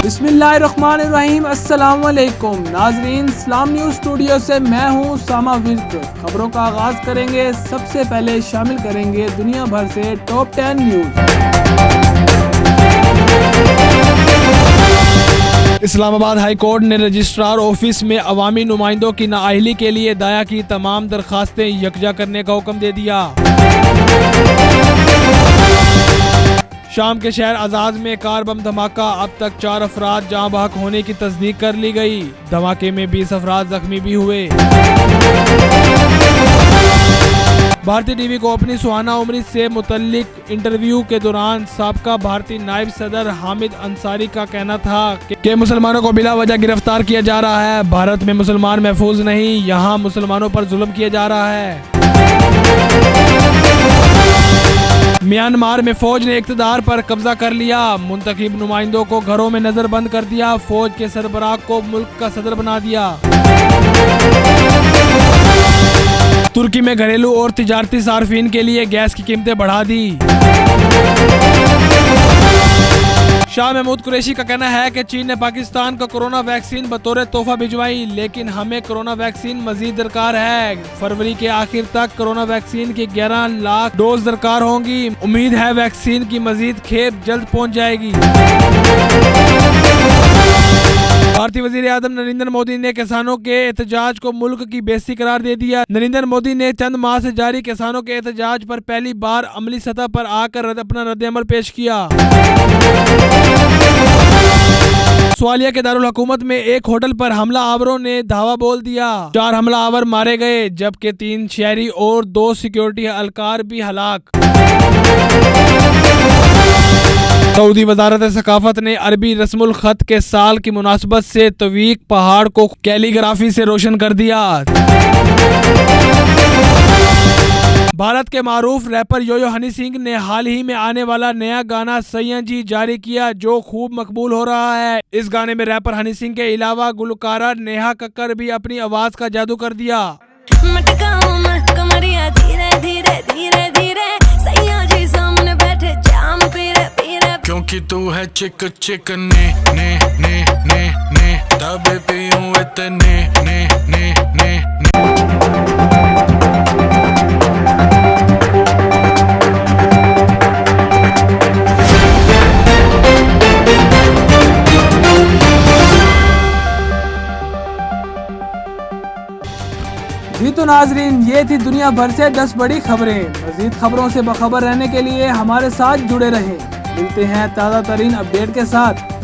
बिस्मिल्लाहिर्रहमानिर्रहीम। अस्सलाम वालेकुम नाजरीन, इस्लाम न्यूज़ स्टूडियो से मैं हूँ सामा विर्क। खबरों का आगाज करेंगे। सबसे पहले शामिल करेंगे दुनिया भर से top 10 news. Islamabad high court ने रजिस्ट्रार ऑफिस में अवामी नुमाइंदों की नाअहली के लिए दायर की तमाम दरखास्तें यकजा करने का हुक्म दे दिया। शाम के शहर अजाज में कार बम धमाका, अब तक 4 अफराद जाँ बहक होने की तस्दीक कर ली गई। धमाके में 20 अफराद जख्मी भी हुए। भारतीय टीवी को अपनी सुहाना उम्र से मुतल्लिक इंटरव्यू के दौरान साबका भारतीय नायब सदर हामिद अंसारी का कहना था कि मुसलमानों को बिला वजह गिरफ्तार किया जा रहा है। भारत में मुसलमान महफूज नहीं, यहाँ मुसलमानों पर जुल्म किया जा रहा है। म्यांमार में फौज ने इक़्तिदार पर कब्जा कर लिया। मुंतखब नुमाइंदों को घरों में नजरबंद कर दिया। फौज के सरबराह को मुल्क का सदर बना दिया। तुर्की में घरेलू और तिजारती सार्फिन के लिए गैस की कीमतें बढ़ा दी। शाह महमूद कुरैशी का कहना है कि चीन ने पाकिस्तान को कोरोना वैक्सीन बतौर तोहफा भिजवाई, लेकिन हमें कोरोना वैक्सीन मजीद दरकार है। फरवरी के आखिर तक कोरोना वैक्सीन की 11 लाख डोज दरकार होंगी। उम्मीद है वैक्सीन की मजीद खेप जल्द पहुंच जाएगी। भारतीय वजीर आजम नरेंद्र मोदी ने किसानों के एहतजाज को मुल्क की बेइज्जती करार दे दिया। नरेंद्र मोदी ने चंद माह से जारी किसानों के एहतजाज पर पहली बार अमली सतह पर आकर अपना रद्द-ए-अमल पेश किया। सोमालिया के दारुल हुकूमत में एक होटल पर हमला आवरों ने धावा बोल दिया। 4 हमला आवर मारे गए, जबकि 3 शहरी और 2 सिक्योरिटी एहलकार भी हलाक। सऊदी वजारत सकाफत ने अरबी रस्मुल खत के साल की मुनासबत से तवीक पहाड़ को कैलीग्राफी से रोशन कर दिया। भारत के मारूफ रैपर यो-यो हनी सिंह ने हाल ही में आने वाला नया गाना सैयां जी जारी किया, जो खूब मकबूल हो रहा है। इस गाने में रैपर हनी सिंह के अलावा गुलकारा नेहा कक्कर भी अपनी आवाज का जादू कर दिया। क्योंकि तू है चिक चिक ने तबे पीऊं इतने ने। जी तो नाजरीन, ये थी दुनिया भर से 10 बड़ी खबरें। मजीद खबरों से बखबर रहने के लिए हमारे साथ जुड़े रहें। मिलते हैं ताज़ा तरीन अपडेट के साथ।